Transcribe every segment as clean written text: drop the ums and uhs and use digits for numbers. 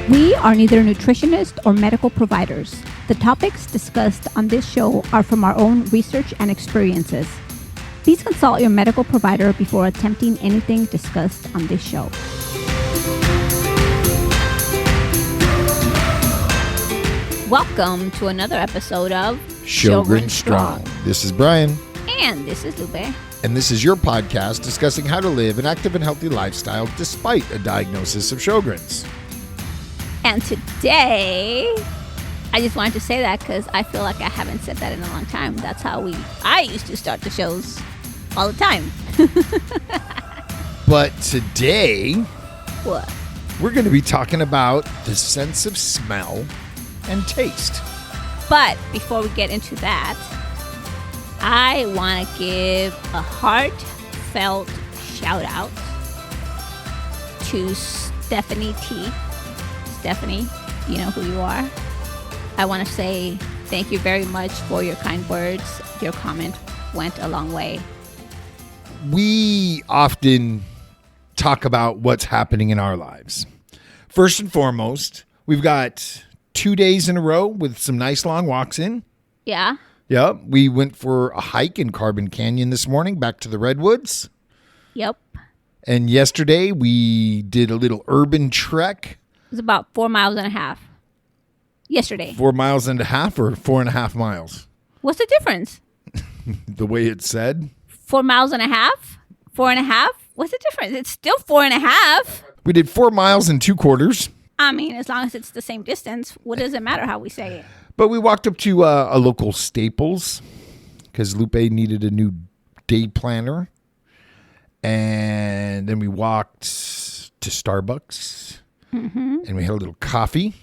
We are neither nutritionists or medical providers. The topics discussed on this show are from our own research and experiences. Please consult your medical provider before attempting anything discussed on this show. Welcome to another episode of Sjogren Strong. This is Brian. And this is Lupe. And this is your podcast discussing how to live an active and healthy lifestyle despite a diagnosis of Sjogren's. And today, I just wanted to say that because I feel like I haven't said that in a long time. That's how I used to start the shows all the time. But today, What? we're going to be talking about the sense of smell and taste. But before we get into that, I want to give a heartfelt shout out to Stephanie T. Stephanie, you know who you are. I want to say thank you very much for your kind words. Your comment went a long way. We often talk about what's happening in our lives. First and foremost, we've got 2 days in a row with some nice long walks in. Yeah? Yep. We went for a hike in Carbon Canyon this morning, back to the Redwoods. Yep. And yesterday we did a little urban trek. It was about 4.5 miles. Yesterday. 4.5 miles or 4.5 miles? What's the difference? The way it said. 4.5 miles? 4.5? What's the difference? It's still 4.5. We did 4 miles and 2/4. I mean, as long as it's the same distance, what does it matter how we say it? But we walked up to a local Staples because Lupe needed a new day planner. And then we walked to Starbucks. Mm-hmm. And we had a little coffee.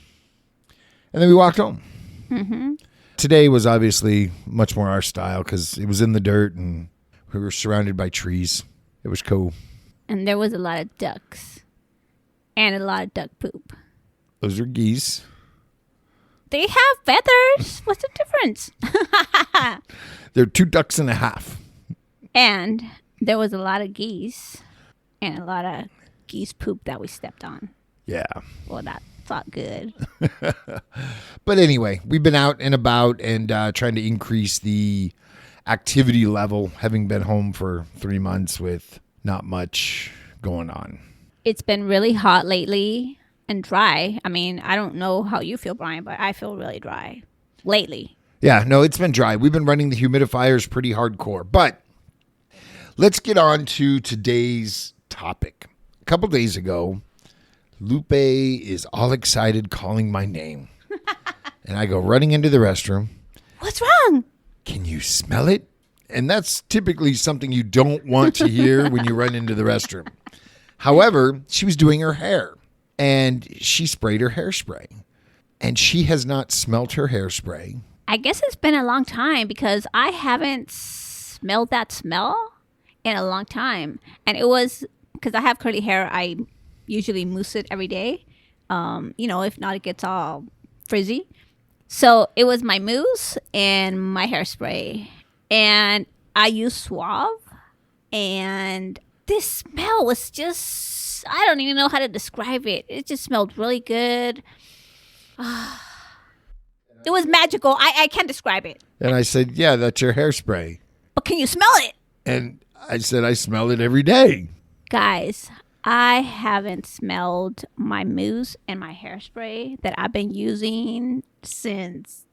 And then we walked home. Mm-hmm. Today was obviously much more our style because it was in the dirt and we were surrounded by trees. It was cool. And there was a lot of ducks. And a lot of duck poop. Those are geese. They have feathers. What's the difference? They're 2 ducks and a half. And there was a lot of geese. And a lot of geese poop that we stepped on. Yeah. Well, that felt good. But anyway, we've been out and about and trying to increase the activity level, having been home for 3 months with not much going on. It's been really hot lately and dry. I mean, I don't know how you feel, Brian, but I feel really dry lately. Yeah, no, it's been dry. We've been running the humidifiers pretty hardcore. But let's get on to today's topic. A couple days ago, Lupe is all excited calling my name. And I go running into the restroom. What's wrong? Can you smell it? And that's typically something you don't want to hear when you run into the restroom. However, she was doing her hair and she sprayed her hairspray. And she has not smelt her hairspray. I guess it's been a long time because I haven't smelled that smell in a long time. And it was because I have curly hair. I usually mousse it every day. If not, it gets all frizzy. So it was my mousse and my hairspray. And I use Suave. And this smell was just, I don't even know how to describe it. It just smelled really good. It was magical. I can't describe it. And I said, yeah, that's your hairspray. But can you smell it? And I said, I smell it every day. Guys, I haven't smelled my mousse and my hairspray that I've been using since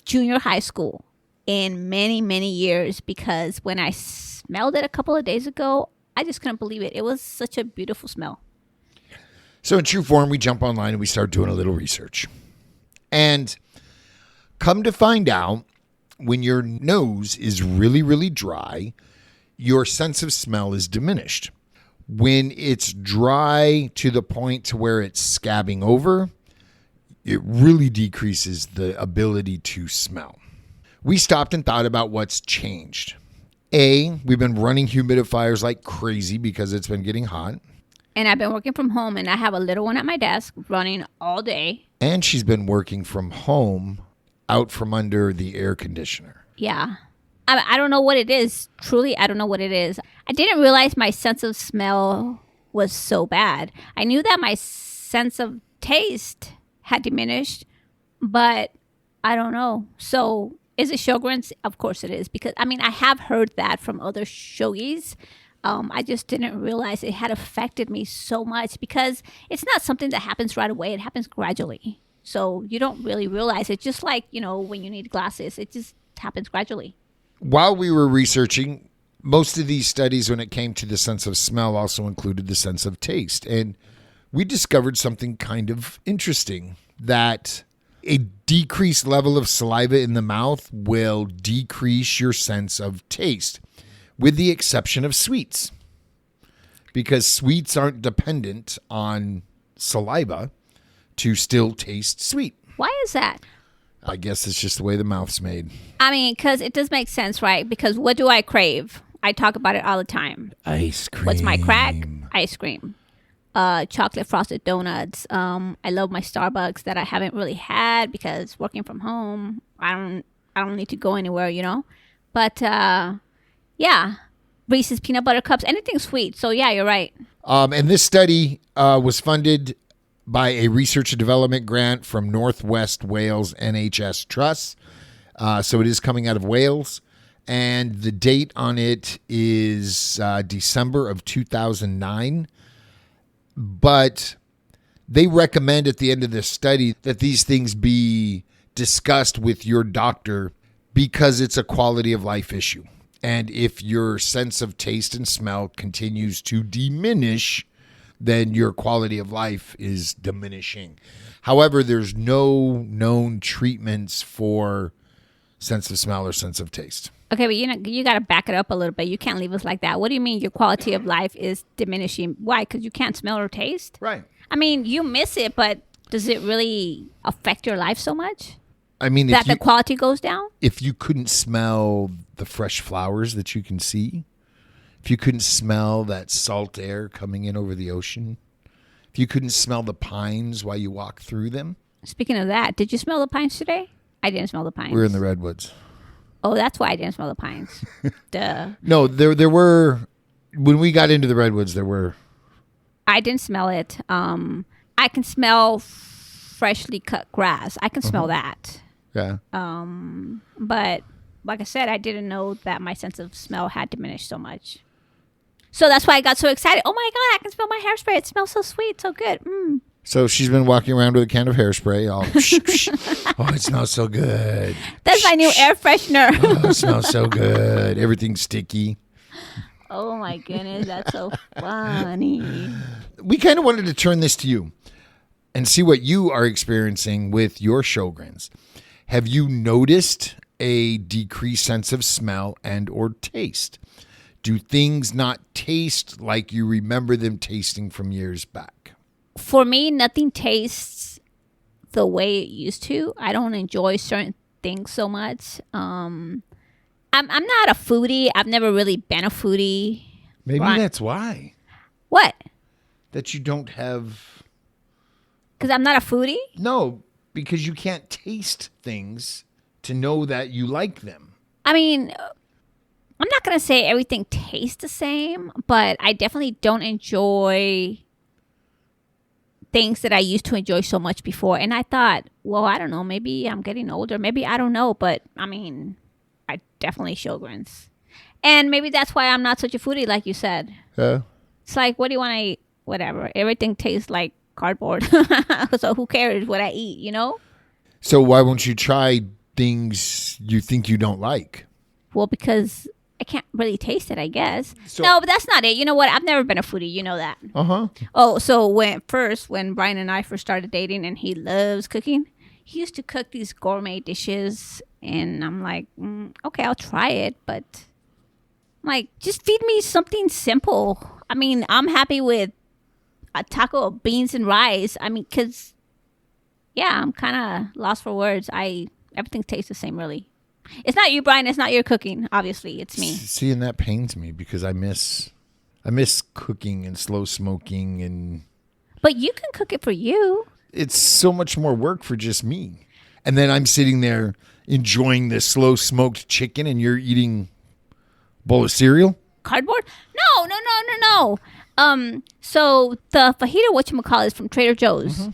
junior high school in many, many years because when I smelled it a couple of days ago, I just couldn't believe it. It was such a beautiful smell. So in true form, we jump online and we start doing a little research. And come to find out, when your nose is really, really dry, your sense of smell is diminished. When it's dry to the point to where it's scabbing over, it really decreases the ability to smell. We stopped and thought about what's changed. We've been running humidifiers like crazy because it's been getting hot. And I've been working from home and I have a little one at my desk running all day. And she's been working from home out from under the air conditioner. Yeah. I don't know what it is. Truly, I don't know what it is. I didn't realize my sense of smell was so bad. I knew that my sense of taste had diminished, but I don't know. So is it Sjogren's? Of course it is, because I mean I have heard that from other shogis. I just didn't realize it had affected me so much, because it's not something that happens right away. It happens gradually. So you don't really realize it. Just like, when you need glasses, it just happens gradually. While we were researching, most of these studies, when it came to the sense of smell, also included the sense of taste. And we discovered something kind of interesting, that a decreased level of saliva in the mouth will decrease your sense of taste, with the exception of sweets, because sweets aren't dependent on saliva to still taste sweet. Why is that? I guess it's just the way the mouth's made. I mean, because it does make sense, right? Because what do I crave? I talk about it all the time. Ice cream. What's my crack? Ice cream. Chocolate frosted donuts. I love my Starbucks that I haven't really had because working from home, I don't need to go anywhere, But yeah, Reese's peanut butter cups, anything sweet. So yeah, you're right. And this study was funded by a research and development grant from Northwest Wales NHS Trust. So it is coming out of Wales. And the date on it is December of 2009. But they recommend at the end of this study that these things be discussed with your doctor, because it's a quality of life issue. And if your sense of taste and smell continues to diminish, then your quality of life is diminishing. However, there's no known treatments for sense of smell or sense of taste. Okay, but you got to back it up a little bit. You can't leave us like that. What do you mean your quality of life is diminishing? Why? Because you can't smell or taste? Right. I mean, you miss it, but does it really affect your life so much? I mean, that the quality goes down? If you couldn't smell the fresh flowers that you can see, if you couldn't smell that salt air coming in over the ocean, if you couldn't smell the pines while you walk through them. Speaking of that, did you smell the pines today? I didn't smell the pines. We're in the redwoods. Oh, that's why I didn't smell the pines. Duh. No, there were, when we got into the redwoods, there were. I didn't smell it. I can smell freshly cut grass. I can smell that. Yeah. But like I said, I didn't know that my sense of smell had diminished so much. So that's why I got so excited. Oh my God, I can smell my hairspray. It smells so sweet, so good. So she's been walking around with a can of hairspray. All, oh, it smells so good. That's my new air freshener. Oh, it smells so good. Everything's sticky. Oh my goodness, that's so funny. We kind of wanted to turn this to you and see what you are experiencing with your Sjogrens. Have you noticed a decreased sense of smell and or taste? Do things not taste like you remember them tasting from years back? For me, nothing tastes the way it used to. I don't enjoy certain things so much. I'm not a foodie. I've never really been a foodie. Maybe that's why. What? That you don't have... Because I'm not a foodie? No, because you can't taste things to know that you like them. I mean, I'm not going to say everything tastes the same, but I definitely don't enjoy things that I used to enjoy so much before. And I thought, well, I don't know, maybe I'm getting older. Maybe I don't know. But I mean, I definitely Sjogrens. And maybe that's why I'm not such a foodie, like you said. Yeah. It's like, what do you want to eat? Whatever. Everything tastes like cardboard. So who cares what I eat, you know? So why won't you try things you think you don't like? Well, because I can't really taste it, I guess. No, but that's not it. You know what? I've never been a foodie. You know that. Uh-huh. Oh, so when Brian and I first started dating and he loves cooking, he used to cook these gourmet dishes. And I'm like, okay, I'll try it. But I'm like, just feed me something simple. I mean, I'm happy with a taco of beans and rice. I mean, because, yeah, I'm kind of lost for words. Everything tastes the same, really. It's not you, Brian. It's not your cooking. Obviously, it's me. See, and that pains me because I miss cooking and slow smoking and. But you can cook it for you. It's so much more work for just me. And then I'm sitting there enjoying this slow smoked chicken, and you're eating a bowl of cereal. Cardboard? No. So the fajita whatchamacallit is from Trader Joe's. Mm-hmm.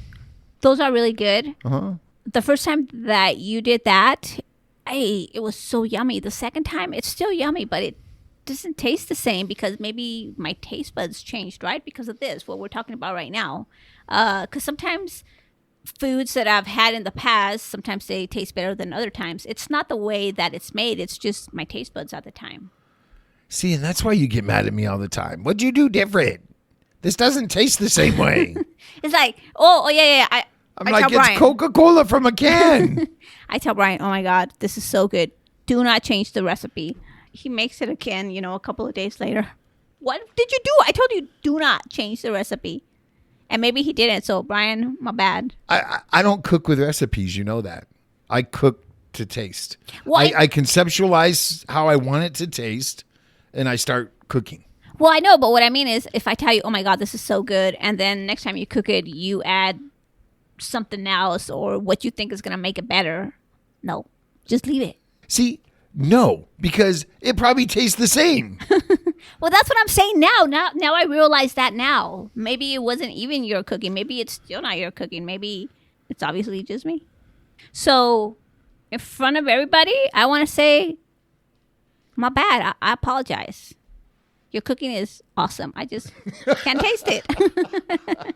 Those are really good. Uh-huh. The first time that you did that, it was so yummy. The second time, it's still yummy, but it doesn't taste the same because maybe my taste buds changed, right? Because of this, what we're talking about right now. Because sometimes foods that I've had in the past, sometimes they taste better than other times. It's not the way that it's made. It's just my taste buds at the time. See, and that's why you get mad at me all the time. What'd you do different? This doesn't taste the same way. It's like, oh yeah. I'm like, it's Coca-Cola from a can. I tell Brian, oh my God, this is so good. Do not change the recipe. He makes it again, a couple of days later. What did you do? I told you, do not change the recipe. And maybe he didn't. So, Brian, my bad. I don't cook with recipes. You know that. I cook to taste. Well, I conceptualize how I want it to taste, and I start cooking. Well, I know, but what I mean is if I tell you, oh my God, this is so good, and then next time you cook it, you add something else or what you think is going to make it better. No, just leave it. See, no, because it probably tastes the same. Well, that's what I'm saying now. Now I realize that now. Maybe it wasn't even your cooking. Maybe it's still not your cooking. Maybe it's obviously just me. So in front of everybody, I want to say, my bad. I apologize. Your cooking is awesome. I just can't taste it.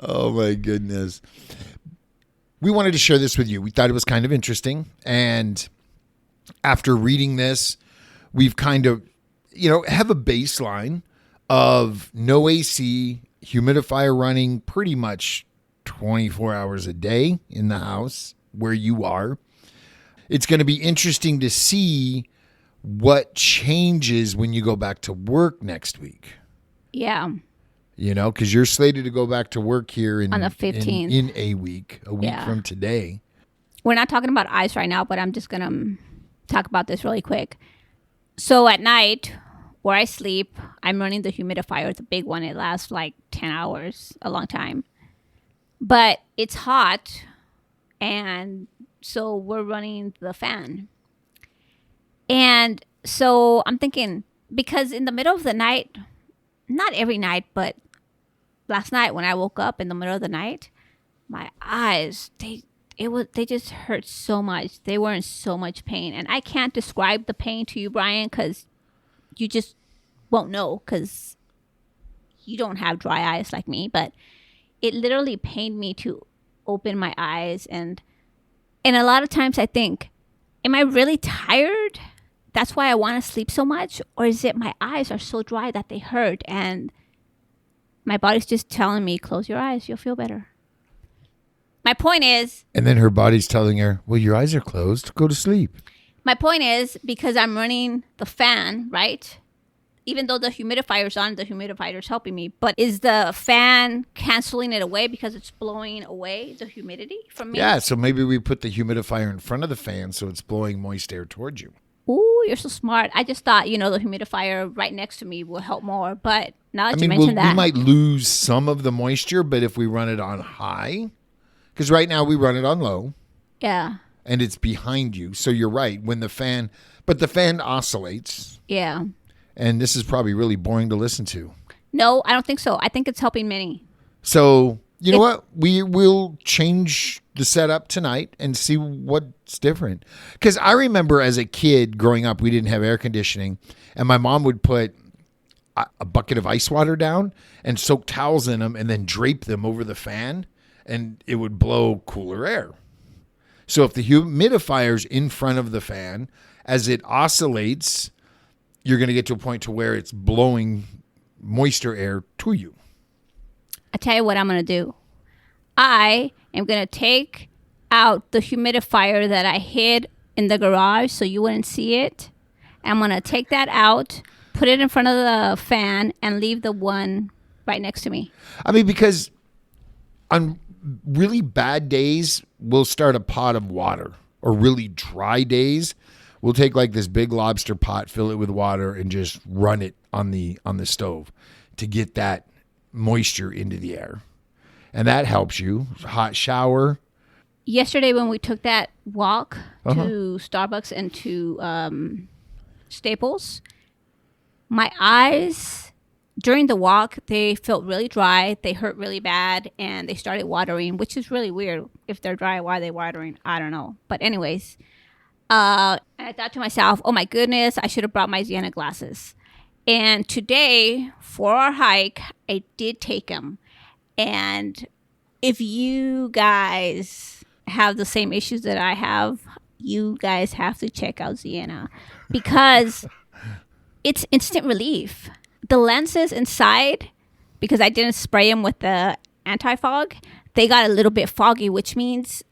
Oh, my goodness. We wanted to share this with you. We thought it was kind of interesting. And after reading this, we've kind of, have a baseline of no AC, humidifier running pretty much 24 hours a day in the house where you are. It's going to be interesting to see what changes when you go back to work next week. Yeah. Because you're slated to go back to work here on the 15th. In a week from today. We're not talking about ice right now, but I'm just going to talk about this really quick. So at night, where I sleep, I'm running the humidifier. It's a big one. It lasts like 10 hours, a long time. But it's hot, and so we're running the fan. And so I'm thinking, because in the middle of the night, not every night, but last night when I woke up in the middle of the night, my eyes, they just hurt so much. They were in so much pain. And I can't describe the pain to you, Brian, because you just won't know because you don't have dry eyes like me. But it literally pained me to open my eyes. And a lot of times I think, am I really tired? That's why I want to sleep so much? Or is it my eyes are so dry that they hurt and my body's just telling me, close your eyes, you'll feel better. My point is... And then her body's telling her, well, your eyes are closed, go to sleep. My point is, because I'm running the fan, right? Even though the humidifier's on, the humidifier's helping me. But is the fan canceling it away because it's blowing away the humidity from me? Yeah, so maybe we put the humidifier in front of the fan so it's blowing moist air towards you. Ooh, you're so smart. I just thought, the humidifier right next to me will help more. But now that you mentioned that... we might lose some of the moisture, but if we run it on high... Because right now we run it on low. Yeah. And it's behind you. So you're right. When the fan... But the fan oscillates. Yeah. And this is probably really boring to listen to. No, I don't think so. I think it's helping many. So, you know what? We will change the setup tonight and see what's different. Because I remember as a kid growing up, we didn't have air conditioning. And my mom would put a bucket of ice water down and soak towels in them and then drape them over the fan. And it would blow cooler air. So if the humidifier's in front of the fan, as it oscillates, you're going to get to a point to where it's blowing moisture air to you. I tell you what I'm going to do. I am going to take out the humidifier that I hid in the garage so you wouldn't see it. I'm going to take that out, put it in front of the fan, and leave the one right next to me. I mean, because on really bad days, we'll start a pot of water. Or really dry days, we'll take like this big lobster pot, fill it with water, and just run it on the stove to get that moisture into the air. And that helps you. Hot shower. Yesterday when we took that walk to Starbucks and to Staples, my eyes during the walk, they felt really dry. They hurt really bad, and they started watering, which is really weird. If they're dry, why are they watering? I don't know. But anyways, and I thought to myself, oh my goodness, I should have brought my Sienna glasses. And today, for our hike, I did take them. And if you guys have the same issues that I have, you guys have to check out Sienna because it's instant relief. The lenses inside, because I didn't spray them with the anti-fog, they got a little bit foggy, which means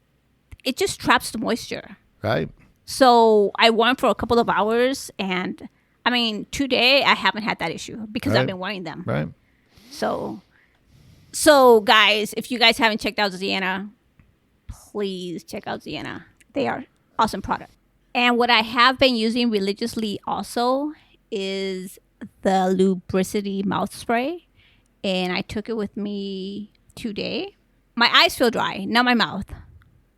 it just traps the moisture. Right. So I wore them for a couple of hours, and I mean, today I haven't had that issue because I've been wearing them. Right. So guys, if you guys haven't checked out Sienna, please check out Sienna. They are awesome product. And what I have been using religiously also is the Lubricity mouth spray. And I took it with me today. My eyes feel dry, not my mouth.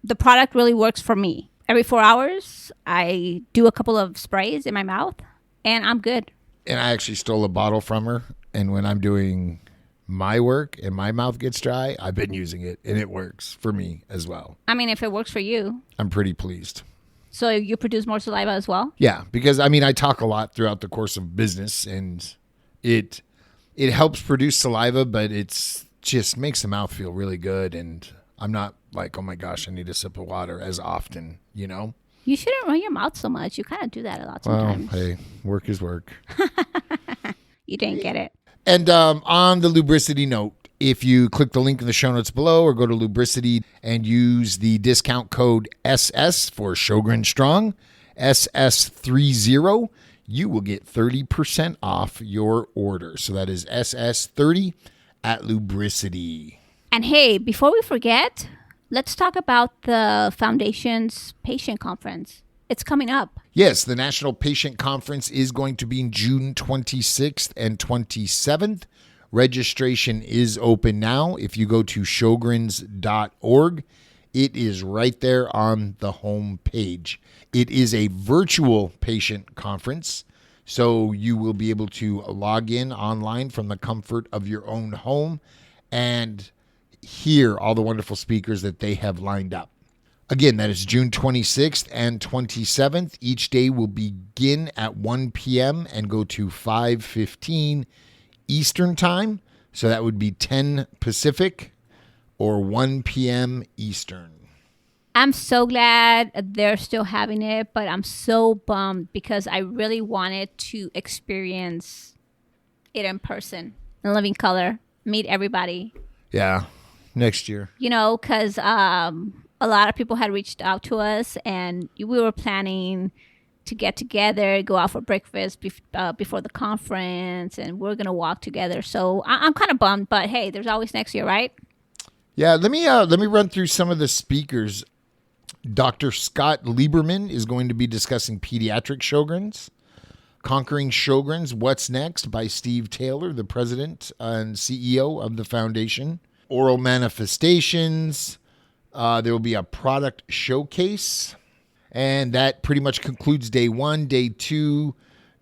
The product really works for me. Every 4 hours, I do a couple of sprays in my mouth, and I'm good. And I actually stole a bottle from her. And when I'm doing my work and my mouth gets dry, I've been using it, and it works for me as well. I mean, if it works for you. I'm pretty pleased. So you produce more saliva as well? Yeah, because I mean, I talk a lot throughout the course of business, and it helps produce saliva, but it's just makes the mouth feel really good. And I'm not like, oh my gosh, I need a sip of water as often, you know? You shouldn't run your mouth so much. You kind of do that a lot sometimes. Well, hey, work is work. You didn't get it. And on the Lubricity note, if you click the link in the show notes below or go to Lubricity and use the discount code SS for Sjogren Strong, SS30, you will get 30% off your order. So that is SS30 at Lubricity. And hey, before we forget, let's talk about the Foundation's patient conference. It's coming up. Yes, the National Patient Conference is going to be in June 26th and 27th. Registration is open now. If you go to sjogrens.org, it is right there on the home page. It is a virtual patient conference, so you will be able to log in online from the comfort of your own home and hear all the wonderful speakers that they have lined up. Again, that is June 26th and 27th. Each day will begin at 1 p.m. and go to 5:15 Eastern Time. So that would be 10 Pacific or 1 p.m. Eastern. I'm so glad they're still having it, but I'm so bummed because I really wanted to experience it in person, in living color, meet everybody. Yeah, next year. You know, because a lot of people had reached out to us, and we were planning to get together, go out for breakfast before the conference, and we're going to walk together. So I'm kind of bummed, but hey, there's always next year, right? Yeah, let me run through some of the speakers. Dr. Scott Lieberman is going to be discussing pediatric Sjogrens. Conquering Sjogrens, What's Next by Steve Taylor, the president and CEO of the foundation. Oral manifestations. There will be a product showcase. And that pretty much concludes day one. Day two,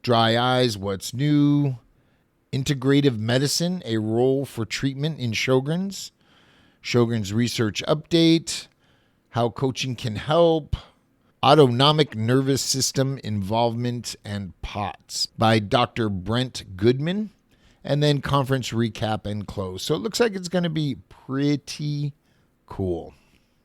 dry eyes, what's new. Integrative medicine, a role for treatment in Sjogrens. Sjogren's research update. How coaching can help. Autonomic nervous system involvement and POTS by Dr. Brent Goodman. And then conference recap and close. So it looks like it's going to be pretty cool.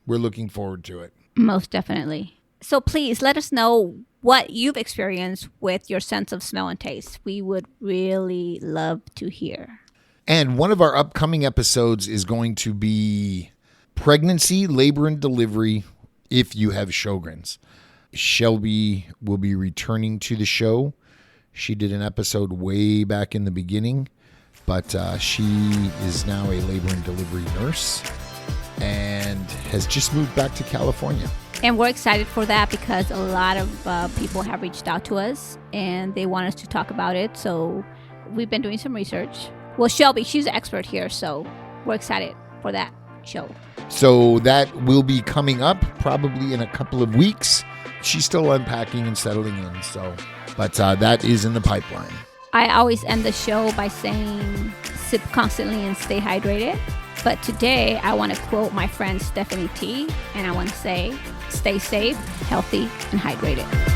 We're looking forward to it. Most definitely. So please let us know what you've experienced with your sense of smell and taste. We would really love to hear. And one of our upcoming episodes is going to be pregnancy, labor, and delivery if you have Sjogrens. Shelby will be returning to the show. She did an episode way back in the beginning, but she is now a labor and delivery nurse and has just moved back to California. And we're excited for that because a lot of people have reached out to us and they want us to talk about it. So we've been doing some research. Well, Shelby, she's the expert here, so we're excited for that show. So that will be coming up probably in a couple of weeks. She's still unpacking and settling in, but that is in the pipeline. I always end the show by saying, sip constantly and stay hydrated. But today, I want to quote my friend Stephanie T, and I want to say, stay safe, healthy, and hydrated.